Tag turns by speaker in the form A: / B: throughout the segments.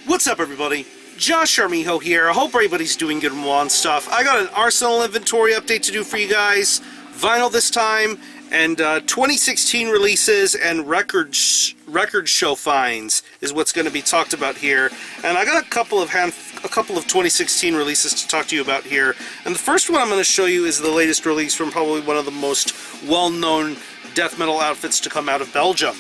A: What's up, everybody? Josh Armijo here. I hope everybody's doing good and well and stuff. I got an Arsenal inventory update to do for you guys. Vinyl this time, and 2016 releases and record show finds is what's going to be talked about here. And I got a couple of 2016 releases to talk to you about here. And the first one I'm going to show you is the latest release from probably one of the most well-known death metal outfits to come out of Belgium.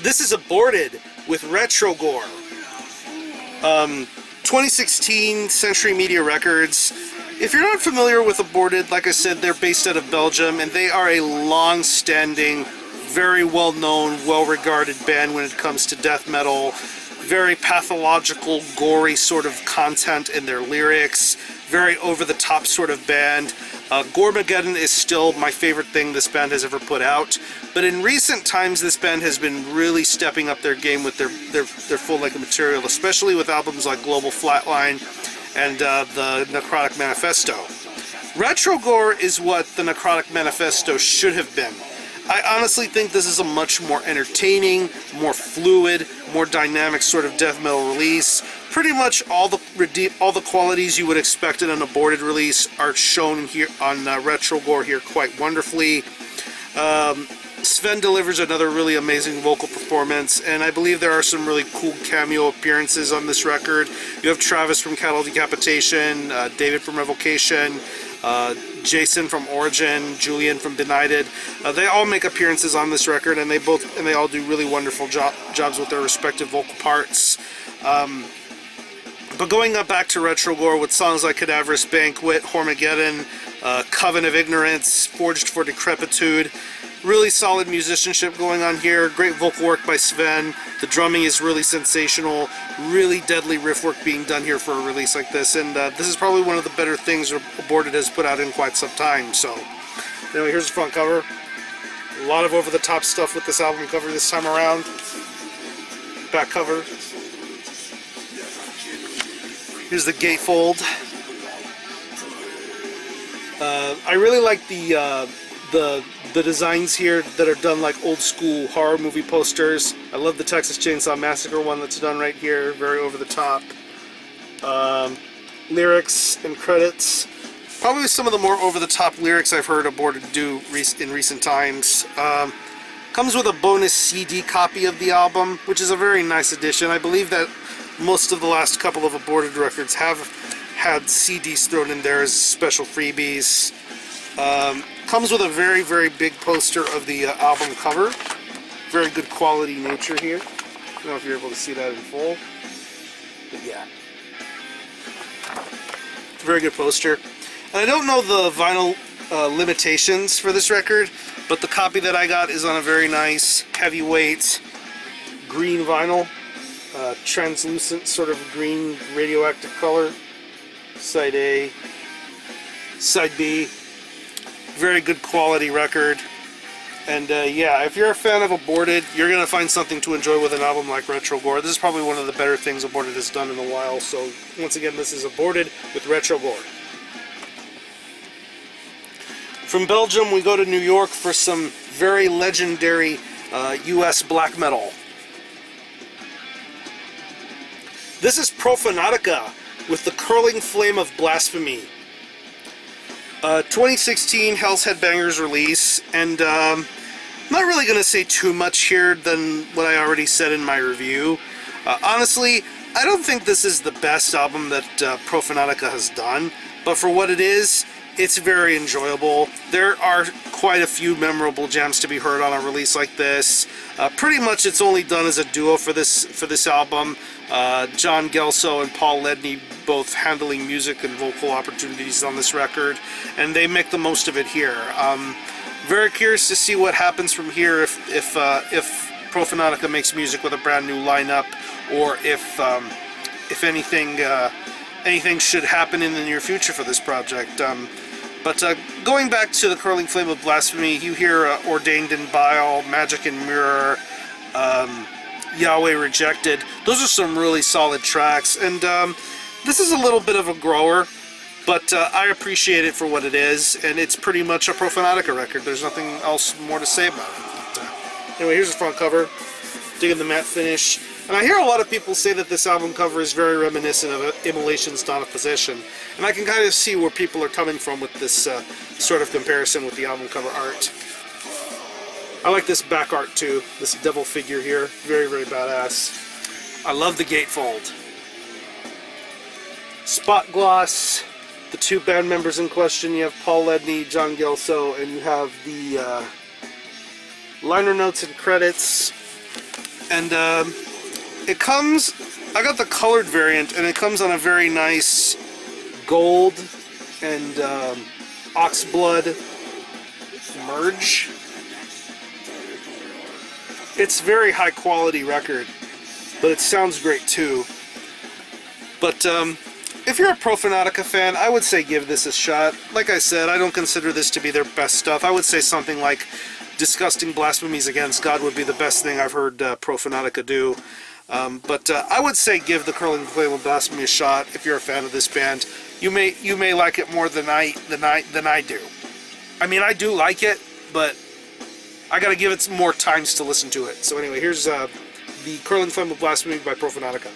A: This is Aborted with Retrogore. 2016 Century Media Records. If you're not familiar with Aborted, like I said, they're based out of Belgium, and they are a long-standing, very well-known, well-regarded band when it comes to death metal. Very pathological, gory sort of content in their lyrics. Very over-the-top sort of band. Goremageddon is still my favorite thing this band has ever put out, but in recent times this band has been really stepping up their game with their full-length material, especially with albums like Global Flatline and the Necrotic Manifesto. Retrogore is what the Necrotic Manifesto should have been. I honestly think this is a much more entertaining, more fluid, more dynamic sort of death metal release. Pretty much all the qualities you would expect in an Aborted release are shown here on Retrogore here quite wonderfully. Sven delivers another really amazing vocal performance, and I believe there are some really cool cameo appearances on this record. You have Travis from Cattle Decapitation, David from Revocation, Jason from Origin, Julian from Benighted. They all make appearances on this record, and they all do really wonderful jobs with their respective vocal parts. But going back to Retrogore with songs like Cadaverous Banquet, Hormageddon, Coven of Ignorance, Forged for Decrepitude. Really solid musicianship going on here. Great vocal work by Sven. The drumming is really sensational. Really deadly riff work being done here for a release like this. And this is probably one of the better things Aborted has put out in quite some time. So, anyway, here's the front cover. A lot of over-the-top stuff with this album cover this time around. Back cover. Here's the gatefold. I really like the designs here that are done like old school horror movie posters. I love the Texas Chainsaw Massacre one that's done right here, very over the top. Lyrics and credits. Probably some of the more over the top lyrics I've heard Aborted do in recent times. Comes with a bonus CD copy of the album, which is a very nice addition. I believe that most of the last couple of Aborted records have had CDs thrown in there as special freebies. Comes with a very, very big poster of the album cover. Very good quality nature here. I don't know if you're able to see that in full, but yeah. Very good poster. And I don't know the vinyl limitations for this record, but the copy that I got is on a very nice, heavyweight, green vinyl. Translucent sort of green radioactive color. Side A, Side B. Very good quality record. And yeah, if you're a fan of Aborted, you're going to find something to enjoy with an album like Retrogore. This is probably one of the better things Aborted has done in a while. So once again, this is Aborted with Retrogore. From Belgium, we go to New York for some very legendary US black metal. This is Profanatica with the Curling Flame of Blasphemy. 2016 Hell's Headbangers release, and I'm not really going to say too much here than what I already said in my review. Honestly, I don't think this is the best album that Profanatica has done, but for what it is, it's very enjoyable. There are quite a few memorable jams to be heard on a release like this. Pretty much it's only done as a duo for this album. John Gelso and Paul Ledney both handling music and vocal opportunities on this record, and they make the most of it here. Very curious to see what happens from here if Profanatica makes music with a brand new lineup, or if anything should happen in the near future for this project. But going back to the Curling Flame of Blasphemy, you hear Ordained in Bile, Magic and Mirror, Yahweh Rejected. Those are some really solid tracks, and this is a little bit of a grower, but I appreciate it for what it is, and it's pretty much a Profanatica record. There's nothing else more to say about it. But, anyway, here's the front cover. Digging the matte finish. And I hear a lot of people say that this album cover is very reminiscent of Immolation's Dawn of Possession. And I can kind of see where people are coming from with this sort of comparison with the album cover art. I like this back art too, this devil figure here. Very, very badass. I love the gatefold. Spot gloss. The two band members in question, you have Paul Ledney, John Gelso, and you have the liner notes and credits. And it comes, I got the colored variant, and it comes on a very nice gold and oxblood merge. It's very high quality record, but it sounds great too. But if you're a Profanatica fan, I would say give this a shot. Like I said, I don't consider this to be their best stuff. I would say something like Disgusting Blasphemies Against God would be the best thing I've heard Profanatica do. But I would say give the Curling Flame of Blasphemy a shot if you're a fan of this band. You may like it more than I do. I mean, I do like it, but I gotta give it some more times to listen to it. So anyway, here's the Curling Flame of Blasphemy by Profanatica.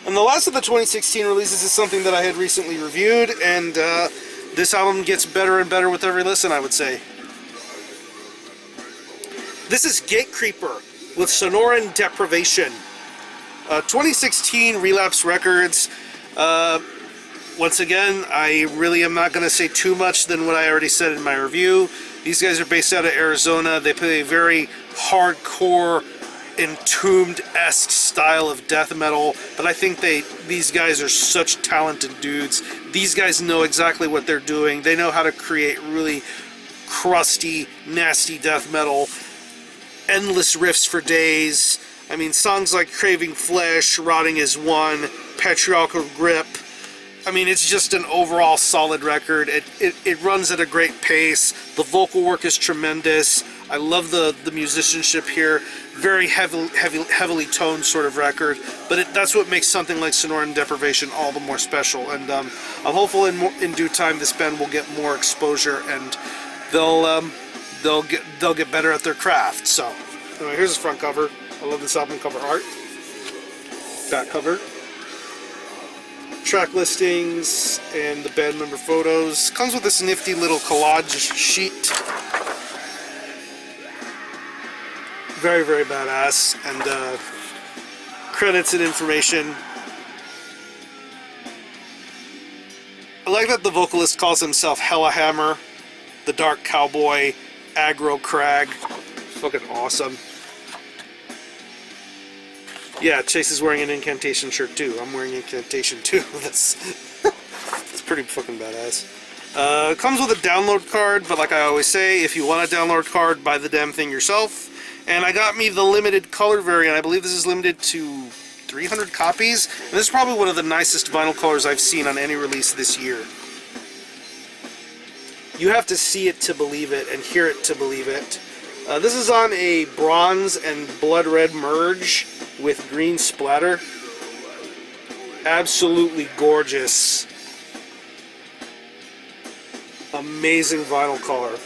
A: And the last of the 2016 releases is something that I had recently reviewed, and this album gets better and better with every listen, I would say. This is Gatecreeper with Sonoran Deprivation. 2016 Relapse Records. Once again, I really am not going to say too much than what I already said in my review. These guys are based out of Arizona. They play a very hardcore, Entombed-esque style of death metal, but I think these guys are such talented dudes. These guys know exactly what they're doing. They know how to create really crusty, nasty death metal. Endless riffs for days. I mean, songs like Craving Flesh, Rotting as One, Patriarchal Grip. I mean, it's just an overall solid record. It runs at a great pace. The vocal work is tremendous. I love the musicianship here. Very heavily toned sort of record, but that's what makes something like Sonoran Deprivation all the more special. And I'm hopeful in due time this band will get more exposure and they'll get better at their craft. So anyway, here's the front cover. I love this album cover art. Back cover. Track listings and the band member photos. Comes with this nifty little collage sheet. Very, very badass. And credits and information. I like that the vocalist calls himself Hellahammer, the Dark Cowboy, Aggro Crag. Fucking awesome. Yeah, Chase is wearing an Incantation shirt too. I'm wearing Incantation too. That's pretty fucking badass. Comes with a download card, but like I always say, if you want a download card, buy the damn thing yourself. And I got me the limited color variant. I believe this is limited to 300 copies. And this is probably one of the nicest vinyl colors I've seen on any release this year. You have to see it to believe it and hear it to believe it. This is on a bronze and blood red merge with green splatter. Absolutely gorgeous. Amazing vinyl color.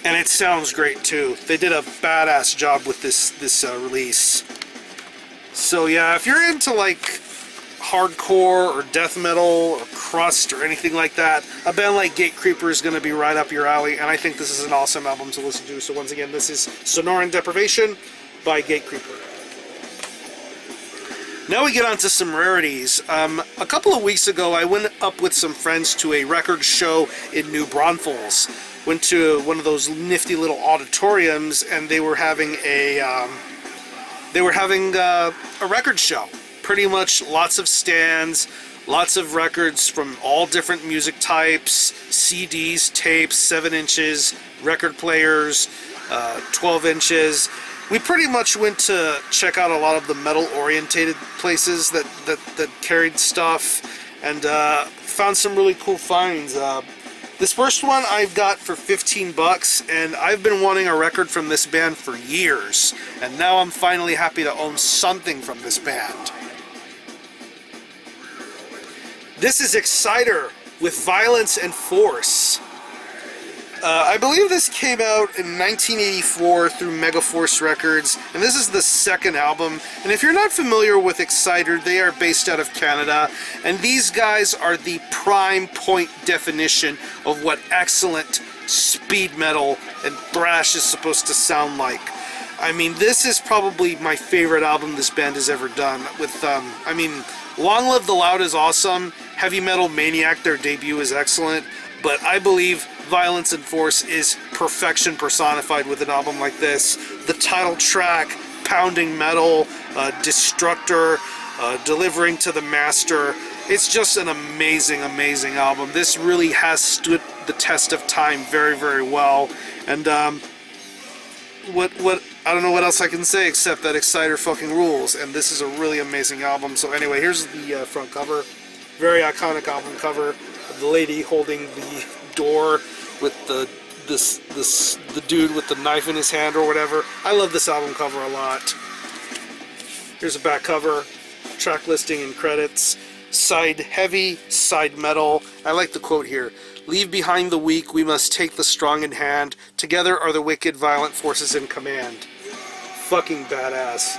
A: And it sounds great too. They did a badass job with this release. So yeah, if you're into like hardcore or death metal or crust or anything like that, a band like Gatecreeper is going to be right up your alley, and I think this is an awesome album to listen to. So once again, this is Sonoran Deprivation by Gatecreeper. Now we get on to some rarities. A couple of weeks ago, I went up with some friends to a record show in New Braunfels. Went to one of those nifty little auditoriums, and they were having a record show. Pretty much lots of stands, lots of records from all different music types, CDs, tapes, 7 inches, record players, 12 inches. We pretty much went to check out a lot of the metal-orientated places that carried stuff, and found some really cool finds. This first one I've got for 15 bucks, and I've been wanting a record from this band for years, and now I'm finally happy to own something from this band. This is Exciter with Violence and Force. I believe this came out in 1984 through Megaforce Records, and this is the second album. And if you're not familiar with Exciter, they are based out of Canada, and these guys are the prime point definition of what excellent speed metal and thrash is supposed to sound like. I mean, this is probably my favorite album this band has ever done. With, I mean, Long Live the Loud is awesome. Heavy Metal Maniac, their debut, is excellent. But I believe Violence and Force is perfection personified with an album like this. The title track, pounding metal, Destructor, Delivering to the Master. It's just an amazing, amazing album. This really has stood the test of time very, very well. And I don't know what else I can say except that Exciter fucking rules, and this is a really amazing album. So anyway, here's the front cover. Very iconic album cover. The lady holding the door with the dude with the knife in his hand or whatever. I love this album cover a lot. Here's a back cover, track listing and credits. Side heavy, side metal. I like the quote here. Leave behind the weak, we must take the strong in hand. Together are the wicked, violent forces in command. Fucking badass.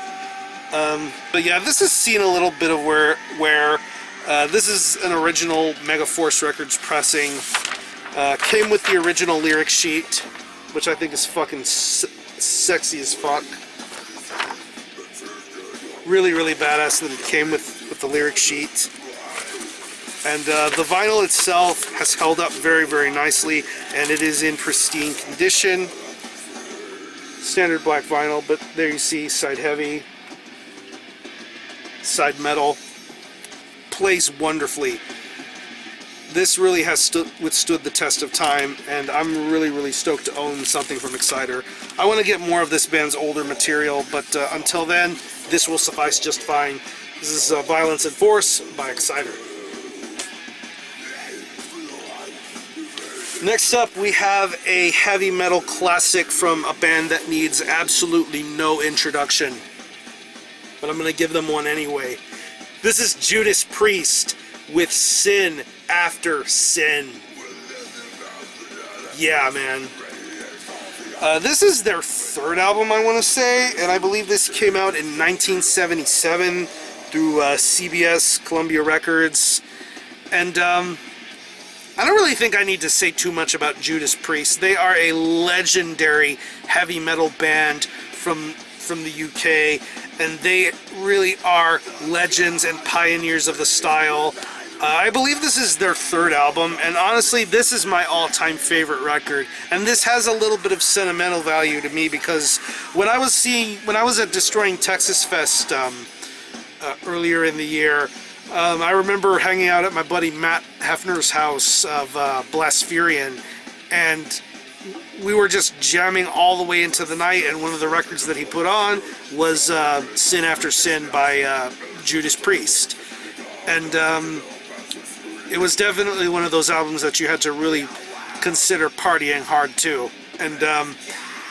A: But yeah, this is seen a little bit of where this is an original Megaforce Records pressing. Came with the original lyric sheet, which I think is fucking sexy as fuck. Really, really badass that it came with the lyric sheet. And the vinyl itself has held up very, very nicely, and it is in pristine condition. Standard black vinyl, but there you see, side heavy, side metal. Plays wonderfully. This really has withstood the test of time, and I'm really, really stoked to own something from Exciter. I want to get more of this band's older material, but until then, this will suffice just fine. This is Violence and Force by Exciter. Next up, we have a heavy metal classic from a band that needs absolutely no introduction, but I'm going to give them one anyway. This is Judas Priest with Sin After Sin. Yeah, man. This is their third album, I want to say, and I believe this came out in 1977 through CBS, Columbia Records. And I don't really think I need to say too much about Judas Priest. They are a legendary heavy metal band from the UK, and they really are legends and pioneers of the style. I believe this is their third album, and honestly, this is my all-time favorite record. And this has a little bit of sentimental value to me because when I was at Destroying Texas Fest earlier in the year, I remember hanging out at my buddy Matt Hefner's house of Blaspherian, and we were just jamming all the way into the night, and one of the records that he put on was Sin After Sin by Judas Priest. And it was definitely one of those albums that you had to really consider partying hard to. And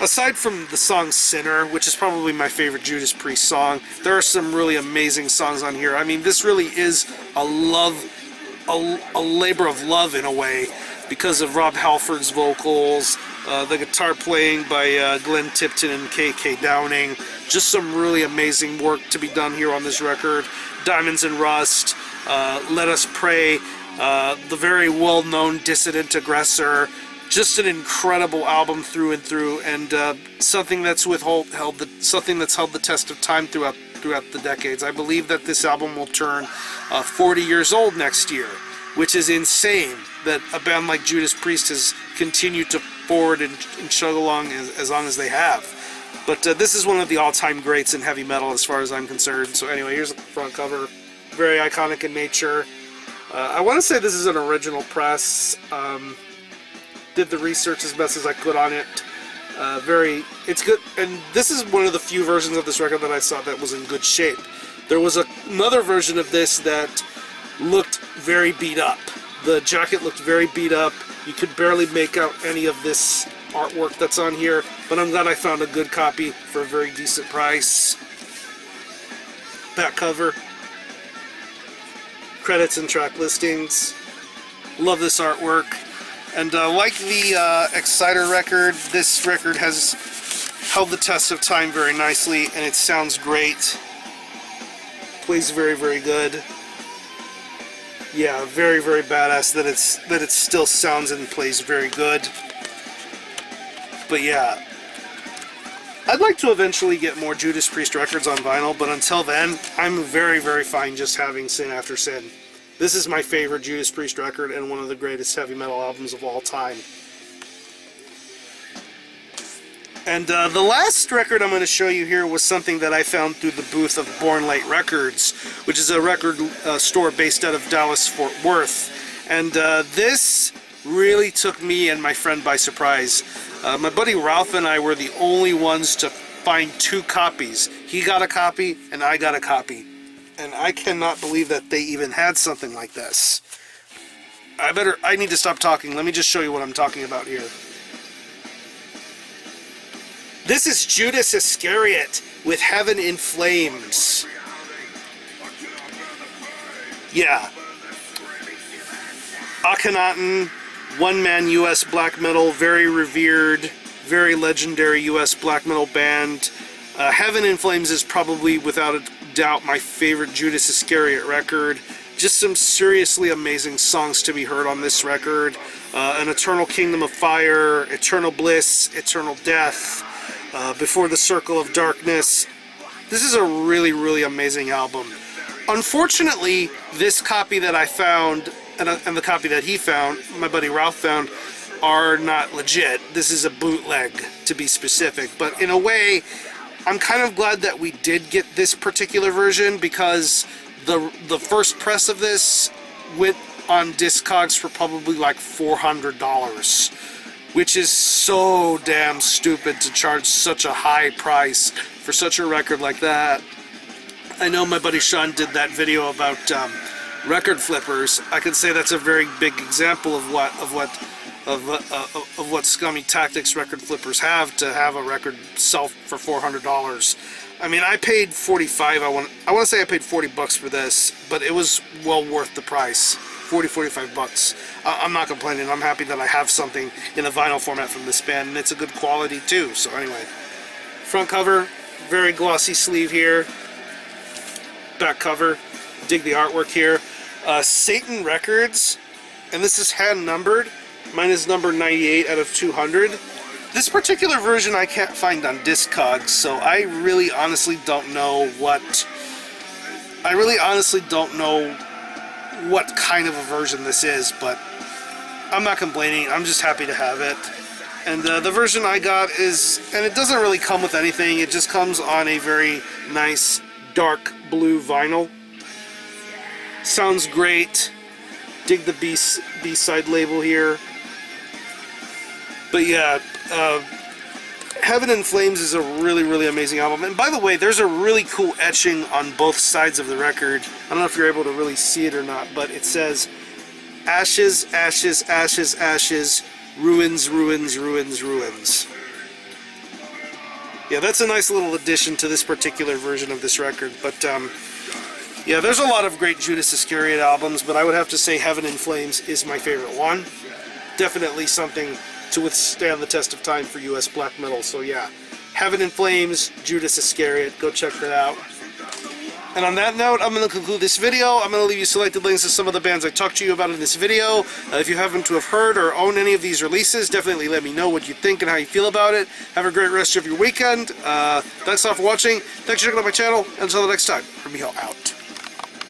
A: aside from the song Sinner, which is probably my favorite Judas Priest song, there are some really amazing songs on here. I mean, this really is a labor of love in a way, because of Rob Halford's vocals, the guitar playing by Glenn Tipton and K.K. Downing. Just some really amazing work to be done here on this record. Diamonds and Rust, Let Us Pray, the very well-known Dissident Aggressor. Just an incredible album through and through, and something that's held the test of time throughout the decades. I believe that this album will turn 40 years old next year, which is insane that a band like Judas Priest has continued to forward and chug along as long as they have. But this is one of the all-time greats in heavy metal as far as I'm concerned. So anyway, here's the front cover. Very iconic in nature. I want to say this is an original press. Did the research as best as I could on it. It's good, and this is one of the few versions of this record that I saw that was in good shape. There was another version of this that looked very beat up. The jacket looked very beat up. You could barely make out any of this artwork that's on here, but I'm glad I found a good copy for a very decent price. Back cover. Credits and track listings. Love this artwork. And like the Exciter record, this record has held the test of time very nicely, and it sounds great. Plays very, very good. Yeah, very, very badass that it still sounds and plays very good. But yeah, I'd like to eventually get more Judas Priest records on vinyl, but until then, I'm very, very fine just having Sin After Sin. This is my favorite Judas Priest record and one of the greatest heavy metal albums of all time. And the last record I'm going to show you here was something that I found through the booth of Born Late Records, which is a record store based out of Dallas, Fort Worth. And this really took me and my friend by surprise. My buddy Ralph and I were the only ones to find 2 copies. He got a copy and I got a copy. And I cannot believe that they even had something like this. I need to stop talking. Let me just show you what I'm talking about here. This is Judas Iscariot with Heaven in Flames. Yeah. Akhenaten, one-man US black metal, very revered, very legendary US black metal band. Heaven in Flames is probably, without a doubt, my favorite Judas Iscariot record. Just some seriously amazing songs to be heard on this record. An Eternal Kingdom of Fire, Eternal Bliss, Eternal Death, Before the Circle of Darkness. This is a really, really amazing album. Unfortunately, this copy that I found, and the copy that he found, my buddy Ralph found, are not legit. This is a bootleg, to be specific. But in a way, I'm kind of glad that we did get this particular version, because the first press of this went on Discogs for probably like $400, which is so damn stupid to charge such a high price for such a record like that. I know my buddy Sean did that video about record flippers. I can say that's a very big example of what scummy tactics record flippers have to have a record sell for $400. I mean, I paid $45. I want to say I paid $40 for this, but it was well worth the price. $45. I'm not complaining. I'm happy that I have something in a vinyl format from this band, and it's a good quality too. So anyway, front cover, very glossy sleeve here. Back cover, dig the artwork here. Satan Records, and this is hand numbered. Mine is number 98 out of 200. This particular version I can't find on Discogs, so I really honestly don't know what kind of a version this is, but I'm not complaining. I'm just happy to have it. And the version I got is, and it doesn't really come with anything, it just comes on a very nice dark blue vinyl. Sounds great. Dig the B-side label here. But yeah, Heaven in Flames is a really, really amazing album. And by the way, there's a really cool etching on both sides of the record. I don't know if you're able to really see it or not, but it says, ashes, ashes, ashes, ashes, ruins, ruins, ruins, ruins. Yeah, that's a nice little addition to this particular version of this record. But yeah, there's a lot of great Judas Iscariot albums, but I would have to say Heaven in Flames is my favorite one. Definitely something to withstand the test of time for US black metal. So yeah, Heaven in Flames, Judas Iscariot, go check that out. And on that note, I'm going to conclude this video. I'm going to leave you selected links to some of the bands I talked to you about in this video. If you happen to have heard or own any of these releases, definitely let me know what you think and how you feel about it. Have a great rest of your weekend. Thanks a lot for watching. Thanks for checking out my channel. And until the next time, from Miho out.